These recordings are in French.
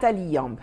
Taliyamb.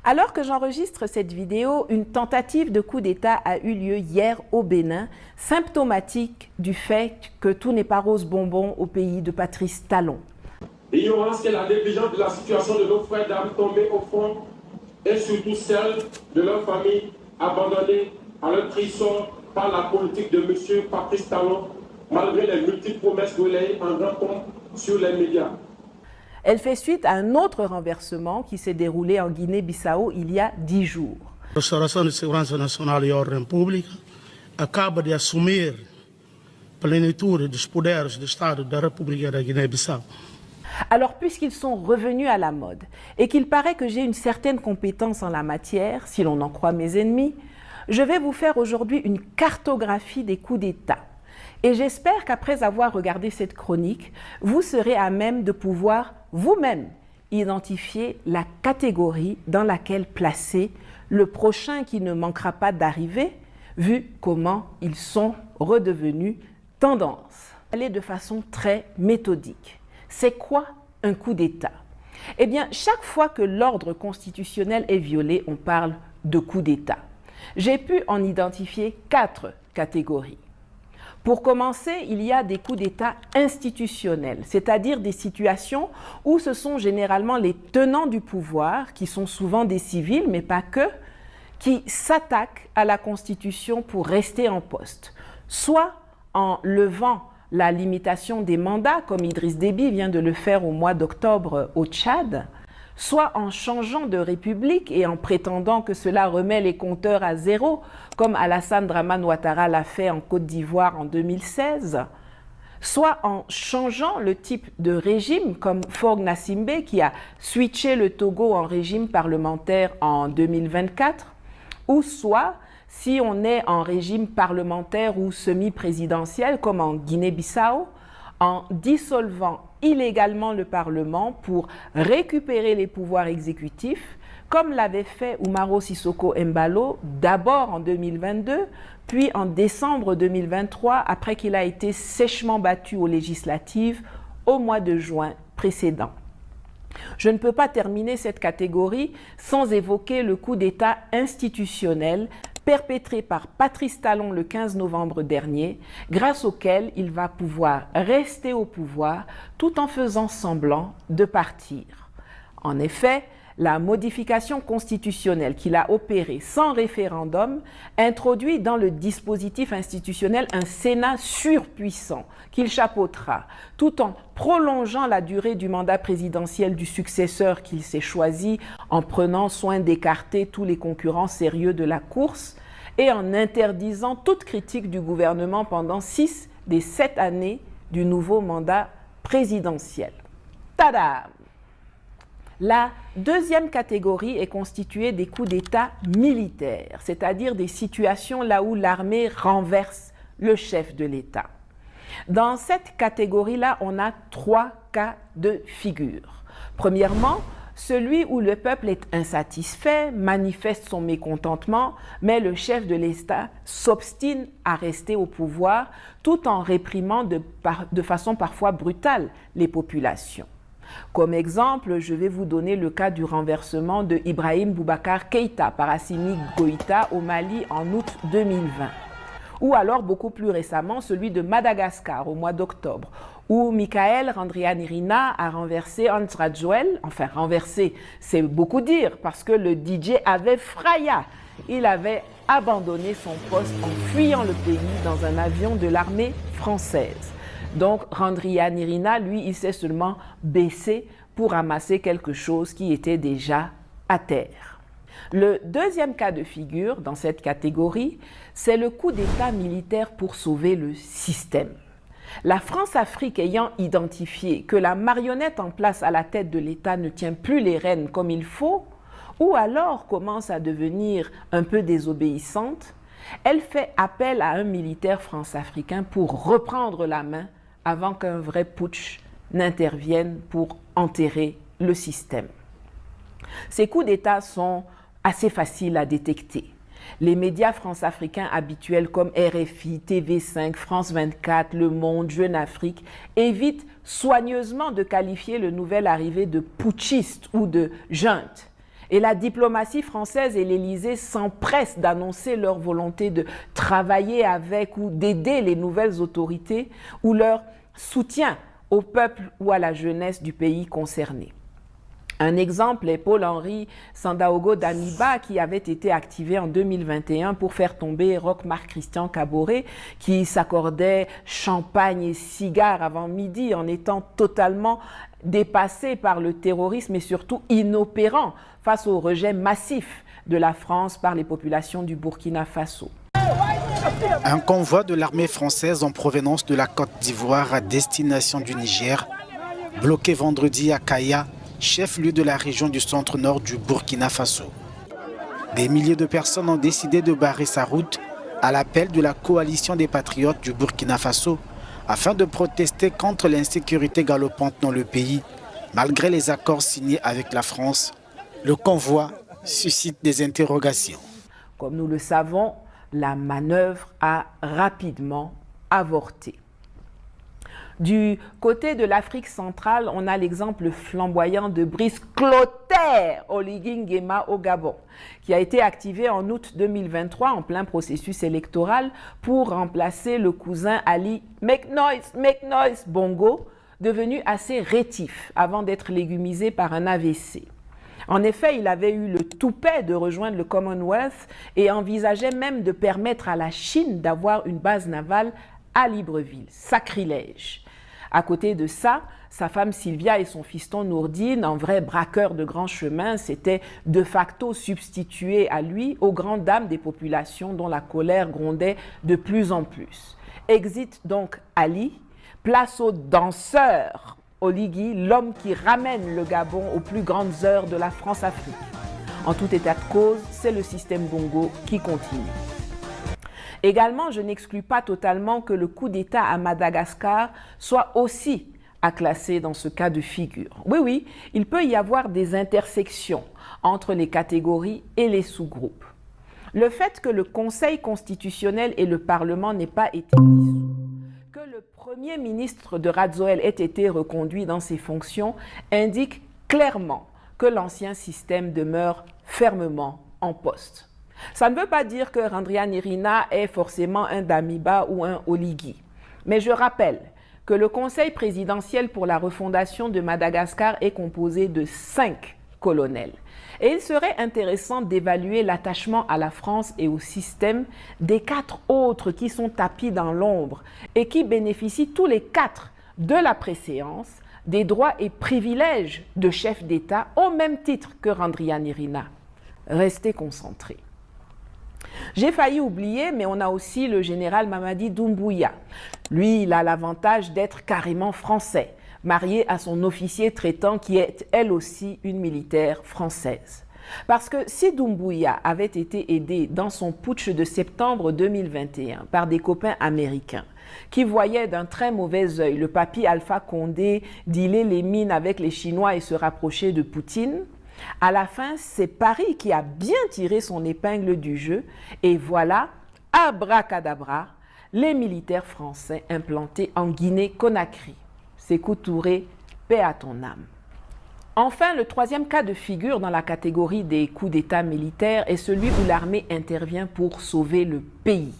Alors que j'enregistre cette vidéo, une tentative de coup d'État a eu lieu hier au Bénin, symptomatique du fait que tout n'est pas rose bonbon au pays de Patrice Talon. L'ignorance et la négligence de la situation de nos frères d'armes tombés au fond et surtout celle de leurs familles abandonnées à leur trahison par la politique de M. Patrice Talon, malgré les multiples promesses relayées en grand pompe sur les médias. Elle fait suite à un autre renversement qui s'est déroulé en Guinée-Bissau il y a 10 jours. A Restauração de Segurança Nacional e Ordem Pública acaba de assumir plenitude dos poderes do Estado da República da Guiné-Bissau. Alors, puisqu'ils sont revenus à la mode et qu'il paraît que j'ai une certaine compétence en la matière, si l'on en croit mes ennemis, je vais vous faire aujourd'hui une cartographie des coups d'État. Et j'espère qu'après avoir regardé cette chronique, vous serez à même de pouvoir vous-même identifier la catégorie dans laquelle placer le prochain qui ne manquera pas d'arriver, vu comment ils sont redevenus tendance. Aller de façon très méthodique. C'est quoi un coup d'État? Eh bien, chaque fois que l'ordre constitutionnel est violé, on parle de coup d'État. J'ai pu en identifier 4 catégories. Pour commencer, il y a des coups d'État institutionnels, c'est-à-dire des situations où ce sont généralement les tenants du pouvoir, qui sont souvent des civils, mais pas que, qui s'attaquent à la Constitution pour rester en poste, soit en levant la limitation des mandats, comme Idriss Déby vient de le faire au mois d'octobre au Tchad, soit en changeant de république et en prétendant que cela remet les compteurs à zéro, comme Alassane Dramane Ouattara l'a fait en Côte d'Ivoire en 2016, soit en changeant le type de régime, comme Faure Gnassingbé qui a switché le Togo en régime parlementaire en 2024, ou soit si on est en régime parlementaire ou semi-présidentiel, comme en Guinée-Bissau, en dissolvant illégalement le Parlement pour récupérer les pouvoirs exécutifs, comme l'avait fait Umaro Sissoko Embalo, d'abord en 2022, puis en décembre 2023, après qu'il a été sèchement battu aux législatives au mois de juin précédent. Je ne peux pas terminer cette catégorie sans évoquer le coup d'État institutionnel perpétré par Patrice Talon le 15 novembre dernier, grâce auquel il va pouvoir rester au pouvoir tout en faisant semblant de partir. En effet, la modification constitutionnelle qu'il a opérée sans référendum introduit dans le dispositif institutionnel un Sénat surpuissant qu'il chapeautera, tout en prolongeant la durée du mandat présidentiel du successeur qu'il s'est choisi en prenant soin d'écarter tous les concurrents sérieux de la course et en interdisant toute critique du gouvernement pendant 6 des 7 années du nouveau mandat présidentiel. Tada! La deuxième catégorie est constituée des coups d'État militaires, c'est-à-dire des situations là où l'armée renverse le chef de l'État. Dans cette catégorie-là, on a 3 cas de figure. Premièrement, celui où le peuple est insatisfait, manifeste son mécontentement, mais le chef de l'État s'obstine à rester au pouvoir tout en réprimant de façon parfois brutale les populations. Comme exemple, je vais vous donner le cas du renversement de Ibrahim Boubacar Keïta par Assimi Goïta au Mali en août 2020. Ou alors, beaucoup plus récemment, celui de Madagascar au mois d'octobre, où Michael Randrianirina a renversé Hans Rajouel. Enfin, renversé, c'est beaucoup dire, parce que le DJ avait fraya. Il avait abandonné son poste en fuyant le pays dans un avion de l'armée française. Donc, Randrianirina, lui, il s'est seulement baissé pour ramasser quelque chose qui était déjà à terre. Le deuxième cas de figure dans cette catégorie, c'est le coup d'État militaire pour sauver le système. La France-Afrique ayant identifié que la marionnette en place à la tête de l'État ne tient plus les rênes comme il faut, ou alors commence à devenir un peu désobéissante, elle fait appel à un militaire france-africain pour reprendre la main avant qu'un vrai putsch n'intervienne pour enterrer le système. Ces coups d'État sont assez faciles à détecter. Les médias france-africains habituels comme RFI, TV5, France 24, Le Monde, Jeune Afrique évitent soigneusement de qualifier le nouvel arrivé de putschiste ou de junte. Et la diplomatie française et l'Élysée s'empressent d'annoncer leur volonté de travailler avec ou d'aider les nouvelles autorités ou leur soutien au peuple ou à la jeunesse du pays concerné. Un exemple est Paul-Henri Sandaogo Damiba qui avait été activé en 2021 pour faire tomber Roch Marc Christian Kaboré qui s'accordait champagne et cigares avant midi en étant totalement dépassé par le terrorisme et surtout inopérant face au rejet massif de la France par les populations du Burkina Faso. Un convoi de l'armée française en provenance de la Côte d'Ivoire à destination du Niger, bloqué vendredi à Kaya, chef-lieu de la région du centre-nord du Burkina Faso. Des milliers de personnes ont décidé de barrer sa route à l'appel de la coalition des patriotes du Burkina Faso afin de protester contre l'insécurité galopante dans le pays. Malgré les accords signés avec la France, le convoi suscite des interrogations. Comme nous le savons, la manœuvre a rapidement avorté. Du côté de l'Afrique centrale, on a l'exemple flamboyant de Brice Clotaire Oligui Nguema au Gabon, qui a été activé en août 2023 en plein processus électoral pour remplacer le cousin Ali Make Noise Bongo, devenu assez rétif avant d'être légumisé par un AVC. En effet, il avait eu le toupet de rejoindre le Commonwealth et envisageait même de permettre à la Chine d'avoir une base navale à Libreville. Sacrilège. À côté de ça, sa femme Sylvia et son fiston Nourdine, en vrai braqueur de grand chemin, s'étaient de facto substitués à lui aux grandes dames des populations dont la colère grondait de plus en plus. Exit donc Ali, place au danseur Oligui, l'homme qui ramène le Gabon aux plus grandes heures de la France-Afrique. En tout état de cause, c'est le système Bongo qui continue. Également, je n'exclus pas totalement que le coup d'État à Madagascar soit aussi à classer dans ce cas de figure. Oui, il peut y avoir des intersections entre les catégories et les sous-groupes. Le fait que le Conseil constitutionnel et le Parlement n'aient pas été dissous, que le Premier ministre de Radzoel ait été reconduit dans ses fonctions, indique clairement que l'ancien système demeure fermement en poste. Ça ne veut pas dire que Randrianirina est forcément un Damiba ou un Oligui. Mais je rappelle que le Conseil présidentiel pour la refondation de Madagascar est composé de 5 colonels. Et il serait intéressant d'évaluer l'attachement à la France et au système des 4 autres qui sont tapis dans l'ombre et qui bénéficient tous les 4 de la préséance, des droits et privilèges de chef d'État au même titre que Randrianirina. Restez concentrés. J'ai failli oublier, mais on a aussi le général Mamadi Doumbouya. Lui, il a l'avantage d'être carrément français, marié à son officier traitant qui est elle aussi une militaire française. Parce que si Doumbouya avait été aidé dans son putsch de septembre 2021 par des copains américains qui voyaient d'un très mauvais œil le papy Alpha Condé dealer les mines avec les Chinois et se rapprocher de Poutine, à la fin, c'est Paris qui a bien tiré son épingle du jeu et voilà, abracadabra, les militaires français implantés en Guinée-Conakry. Sékou Touré, paix à ton âme. Enfin, le troisième cas de figure dans la catégorie des coups d'État militaires est celui où l'armée intervient pour sauver le pays.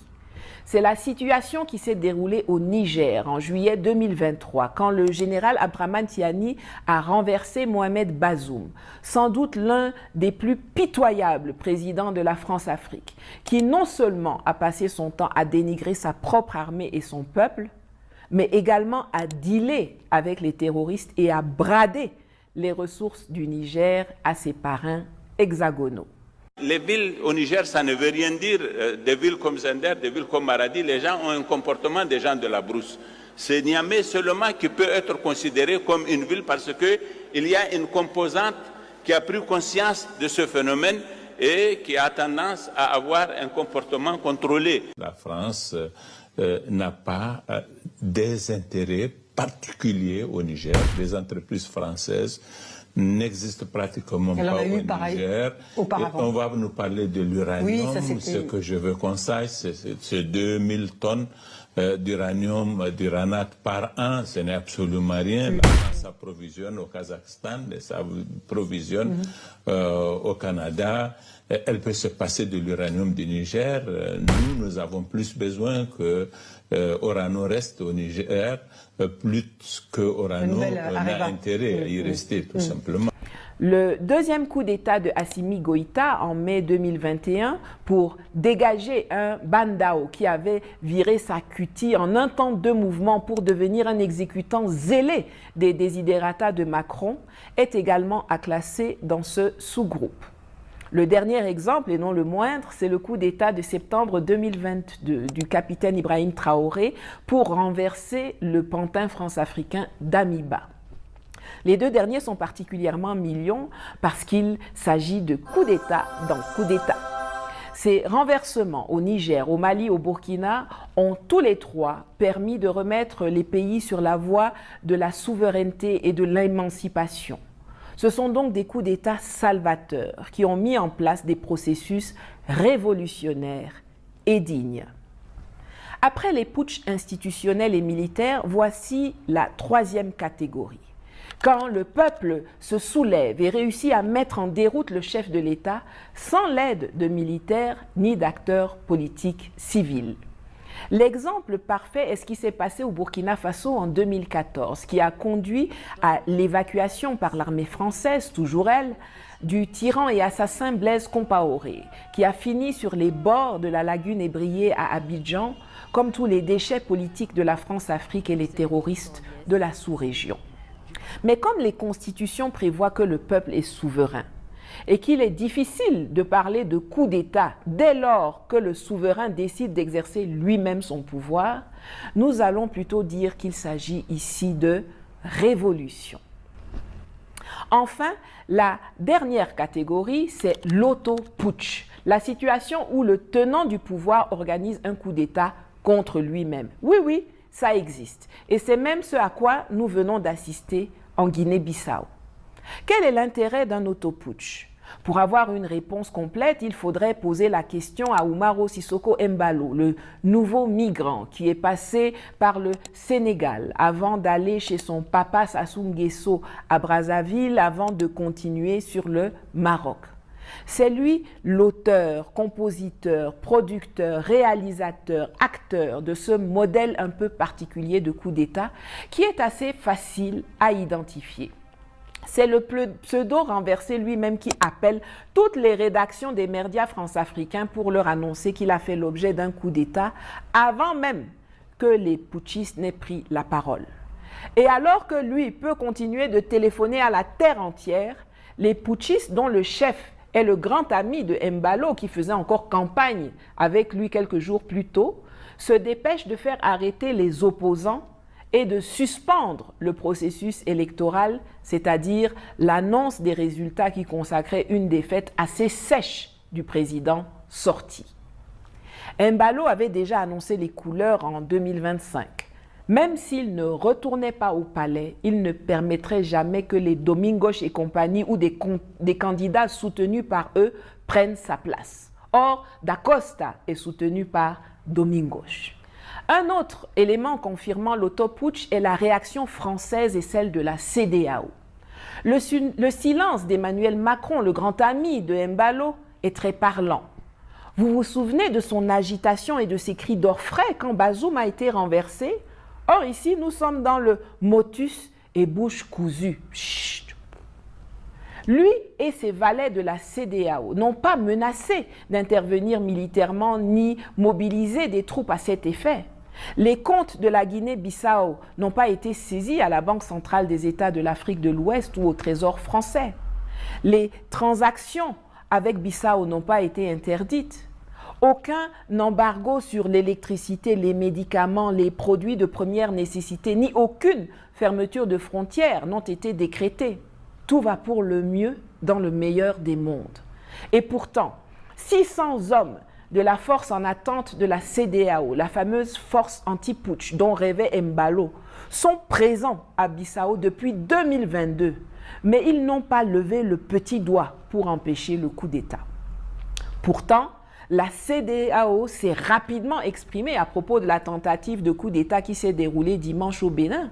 C'est la situation qui s'est déroulée au Niger en juillet 2023, quand le général Abdraman Tiani a renversé Mohamed Bazoum, sans doute l'un des plus pitoyables présidents de la France-Afrique, qui non seulement a passé son temps à dénigrer sa propre armée et son peuple, mais également à dealer avec les terroristes et à brader les ressources du Niger à ses parrains hexagonaux. Les villes au Niger, ça ne veut rien dire. Des villes comme Zender, des villes comme Maradi, les gens ont un comportement des gens de la brousse. C'est Niamey seulement qui peut être considéré comme une ville parce qu'il y a une composante qui a pris conscience de ce phénomène et qui a tendance à avoir un comportement contrôlé. La France n'a pas des intérêts particuliers au Niger. Les entreprises françaises n'existe pratiquement pas au Niger. On va nous parler de l'uranium. Oui, ce que je veux qu'on sache, c'est 2000 tonnes d'uranium, d'uranate par an, ce n'est absolument rien. La France s'approvisionne au Kazakhstan, elle s'approvisionne au Canada. Elle peut se passer de l'uranium du Niger. Nous avons plus besoin que Orano reste au Niger, plus que Orano n'a intérêt à y rester, tout simplement. Le deuxième coup d'État de Assimi Goïta en mai 2021 pour dégager un Bandao qui avait viré sa cutie en un temps de mouvement pour devenir un exécutant zélé des desiderata de Macron est également à classer dans ce sous-groupe. Le dernier exemple, et non le moindre, c'est le coup d'État de septembre 2022 du capitaine Ibrahim Traoré pour renverser le pantin france-africain Damiba. Les deux derniers sont particulièrement mignons parce qu'il s'agit de coup d'État dans coup d'État. Ces renversements au Niger, au Mali, au Burkina ont tous les trois permis de remettre les pays sur la voie de la souveraineté et de l'émancipation. Ce sont donc des coups d'État salvateurs qui ont mis en place des processus révolutionnaires et dignes. Après les putschs institutionnels et militaires, voici la troisième catégorie. Quand le peuple se soulève et réussit à mettre en déroute le chef de l'État sans l'aide de militaires ni d'acteurs politiques civils. L'exemple parfait est ce qui s'est passé au Burkina Faso en 2014, qui a conduit à l'évacuation par l'armée française, toujours elle, du tyran et assassin Blaise Compaoré, qui a fini sur les bords de la lagune ébriée à Abidjan, comme tous les déchets politiques de la France-Afrique et les terroristes de la sous-région. Mais comme les constitutions prévoient que le peuple est souverain et qu'il est difficile de parler de coup d'État dès lors que le souverain décide d'exercer lui-même son pouvoir, nous allons plutôt dire qu'il s'agit ici de révolution. Enfin, la dernière catégorie, c'est l'auto-putsch, la situation où le tenant du pouvoir organise un coup d'État contre lui-même. Oui, ça existe. Et c'est même ce à quoi nous venons d'assister en Guinée-Bissau. Quel est l'intérêt d'un autoputsch? Pour avoir une réponse complète, il faudrait poser la question à Umaro Sissoko Embalo, le nouveau migrant qui est passé par le Sénégal avant d'aller chez son papa Sassou Nguesso à Brazzaville avant de continuer sur le Maroc. C'est lui l'auteur, compositeur, producteur, réalisateur, acteur de ce modèle un peu particulier de coup d'État qui est assez facile à identifier. C'est le pseudo renversé lui-même qui appelle toutes les rédactions des médias france-africains pour leur annoncer qu'il a fait l'objet d'un coup d'État avant même que les putschistes n'aient pris la parole. Et alors que lui peut continuer de téléphoner à la terre entière, les putschistes dont le chef est le grand ami de Embalo qui faisait encore campagne avec lui quelques jours plus tôt, se dépêchent de faire arrêter les opposants et de suspendre le processus électoral, c'est-à-dire l'annonce des résultats qui consacrait une défaite assez sèche du président sorti. Embalo avait déjà annoncé les couleurs en 2025. Même s'il ne retournait pas au palais, il ne permettrait jamais que les Domingos et compagnie ou des candidats soutenus par eux prennent sa place. Or, Da Costa est soutenu par Domingos. Un autre élément confirmant l'autoputsch est la réaction française et celle de la CEDEAO. Le silence d'Emmanuel Macron, le grand ami de Embalo, est très parlant. Vous vous souvenez de son agitation et de ses cris d'orfraie quand Bazoum a été renversé? Or ici, nous sommes dans le motus et bouche cousue. Chut. Lui et ses valets de la CEDEAO n'ont pas menacé d'intervenir militairement ni mobiliser des troupes à cet effet. Les comptes de la Guinée-Bissau n'ont pas été saisis à la Banque centrale des États de l'Afrique de l'Ouest ou au Trésor français. Les transactions avec Bissau n'ont pas été interdites. Aucun embargo sur l'électricité, les médicaments, les produits de première nécessité, ni aucune fermeture de frontières n'ont été décrétées. Tout va pour le mieux dans le meilleur des mondes. Et pourtant, 600 hommes de la force en attente de la CEDEAO, la fameuse force anti-putsch dont rêvait Embalo, sont présents à Bissau depuis 2022, mais ils n'ont pas levé le petit doigt pour empêcher le coup d'État. Pourtant, la CEDEAO s'est rapidement exprimée à propos de la tentative de coup d'État qui s'est déroulée dimanche au Bénin.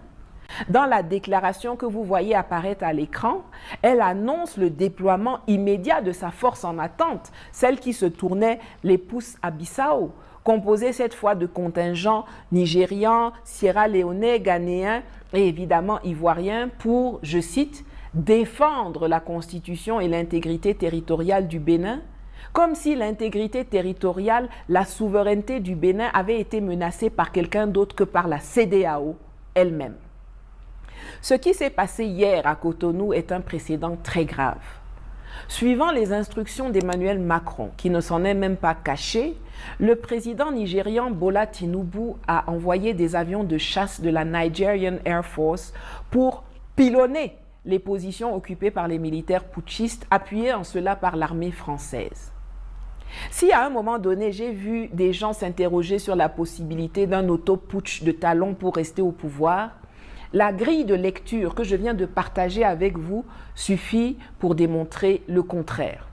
Dans la déclaration que vous voyez apparaître à l'écran, elle annonce le déploiement immédiat de sa force en attente, celle qui se tournait les pouces à Bissau, composée cette fois de contingents nigérians, sierra-léonais, ghanéens et évidemment ivoiriens pour, je cite, « défendre la constitution et l'intégrité territoriale du Bénin », comme si l'intégrité territoriale, la souveraineté du Bénin avait été menacée par quelqu'un d'autre que par la CEDEAO elle-même. Ce qui s'est passé hier à Cotonou est un précédent très grave. Suivant les instructions d'Emmanuel Macron, qui ne s'en est même pas caché, le président nigérian Bola Tinubu a envoyé des avions de chasse de la Nigerian Air Force pour pilonner les positions occupées par les militaires putschistes, appuyés en cela par l'armée française. Si à un moment donné, j'ai vu des gens s'interroger sur la possibilité d'un auto-putsch de Talon pour rester au pouvoir, la grille de lecture que je viens de partager avec vous suffit pour démontrer le contraire.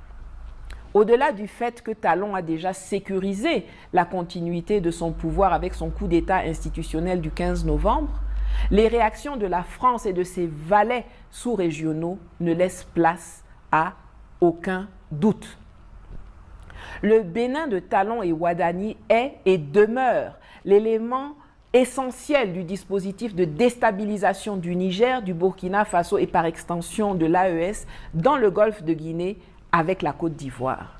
Au-delà du fait que Talon a déjà sécurisé la continuité de son pouvoir avec son coup d'État institutionnel du 15 novembre, les réactions de la France et de ses valets sous-régionaux ne laissent place à aucun doute. Le Bénin de Talon et Ouadani est et demeure l'élément essentiel du dispositif de déstabilisation du Niger, du Burkina Faso et par extension de l'AES dans le golfe de Guinée avec la Côte d'Ivoire.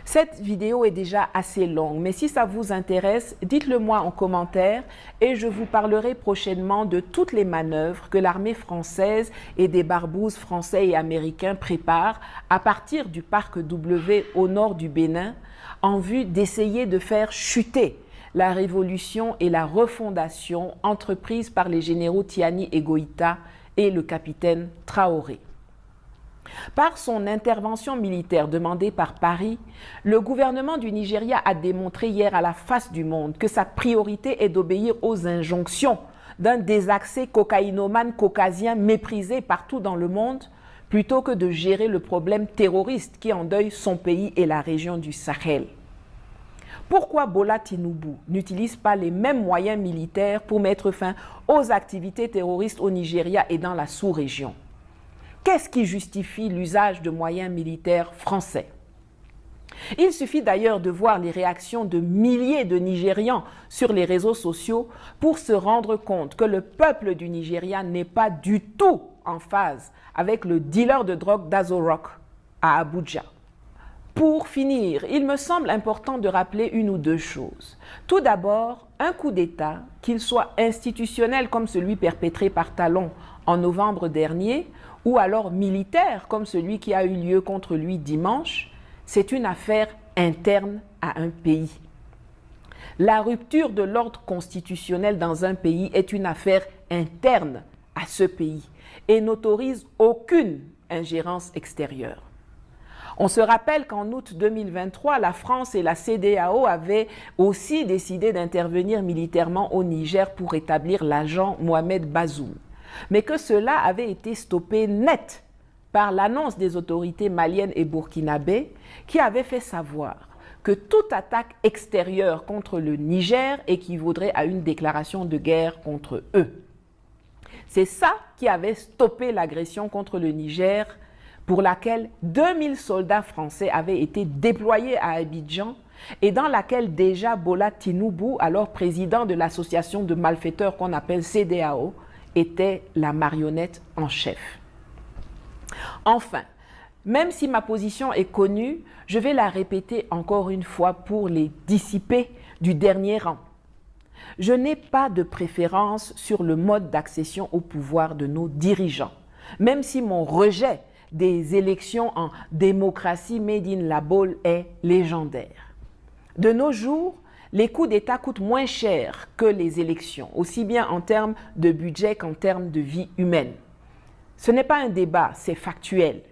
Cette vidéo est déjà assez longue, mais si ça vous intéresse, dites-le moi en commentaire et je vous parlerai prochainement de toutes les manœuvres que l'armée française et des barbouzes français et américains préparent à partir du parc W au nord du Bénin en vue d'essayer de faire chuter la révolution et la refondation entreprise par les généraux Tiani et Goïta et le capitaine Traoré. Par son intervention militaire demandée par Paris, le gouvernement du Nigeria a démontré hier à la face du monde que sa priorité est d'obéir aux injonctions d'un désaxé cocaïnomane caucasien méprisé partout dans le monde, plutôt que de gérer le problème terroriste qui endeuille son pays et la région du Sahel. Pourquoi Bola Tinubu n'utilise pas les mêmes moyens militaires pour mettre fin aux activités terroristes au Nigeria et dans la sous-région? Qu'est-ce qui justifie l'usage de moyens militaires français? Il suffit d'ailleurs de voir les réactions de milliers de Nigérians sur les réseaux sociaux pour se rendre compte que le peuple du Nigeria n'est pas du tout en phase avec le dealer de drogue d'Azorok à Abuja. Pour finir, il me semble important de rappeler une ou deux choses. Tout d'abord, un coup d'État, qu'il soit institutionnel comme celui perpétré par Talon en novembre dernier, ou alors militaire comme celui qui a eu lieu contre lui dimanche, c'est une affaire interne à un pays. La rupture de l'ordre constitutionnel dans un pays est une affaire interne à ce pays et n'autorise aucune ingérence extérieure. On se rappelle qu'en août 2023, la France et la CEDEAO avaient aussi décidé d'intervenir militairement au Niger pour rétablir l'agent Mohamed Bazoum, mais que cela avait été stoppé net par l'annonce des autorités maliennes et burkinabées qui avaient fait savoir que toute attaque extérieure contre le Niger équivaudrait à une déclaration de guerre contre eux. C'est ça qui avait stoppé l'agression contre le Niger, pour laquelle 2000 soldats français avaient été déployés à Abidjan et dans laquelle déjà Bola Tinubu, alors président de l'association de malfaiteurs qu'on appelle CEDEAO, était la marionnette en chef. Enfin, même si ma position est connue, je vais la répéter encore une fois pour les dissipés du dernier rang. Je n'ai pas de préférence sur le mode d'accession au pouvoir de nos dirigeants, même si mon rejet des élections en démocratie made in la Baule est légendaire. De nos jours, les coups d'État coûtent moins cher que les élections, aussi bien en termes de budget qu'en termes de vie humaine. Ce n'est pas un débat, c'est factuel.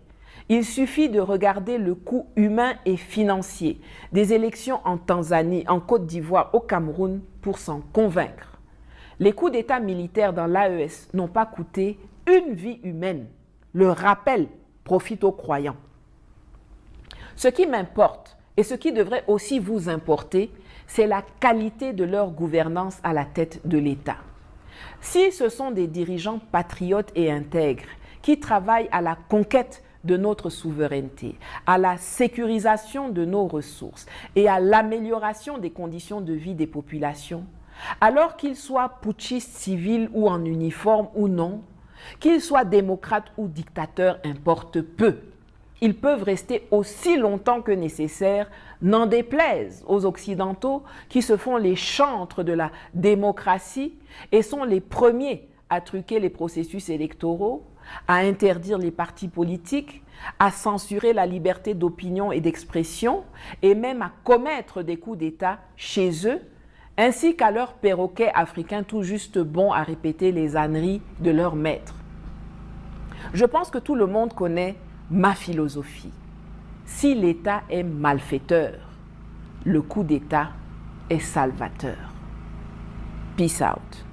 Il suffit de regarder le coût humain et financier des élections en Tanzanie, en Côte d'Ivoire, au Cameroun pour s'en convaincre. Les coups d'État militaires dans l'AES n'ont pas coûté une vie humaine. Le rappel profite aux croyants. Ce qui m'importe et ce qui devrait aussi vous importer, c'est la qualité de leur gouvernance à la tête de l'État. Si ce sont des dirigeants patriotes et intègres qui travaillent à la conquête de notre souveraineté, à la sécurisation de nos ressources et à l'amélioration des conditions de vie des populations, alors qu'ils soient putschistes civils ou en uniforme ou non, qu'ils soient démocrates ou dictateurs, importe peu. Ils peuvent rester aussi longtemps que nécessaire, n'en déplaise aux Occidentaux qui se font les chantres de la démocratie et sont les premiers à truquer les processus électoraux, à interdire les partis politiques, à censurer la liberté d'opinion et d'expression et même à commettre des coups d'État chez eux, ainsi qu'à leurs perroquets africains tout juste bons à répéter les âneries de leurs maîtres. Je pense que tout le monde connaît ma philosophie. Si l'État est malfaiteur, le coup d'État est salvateur. Peace out.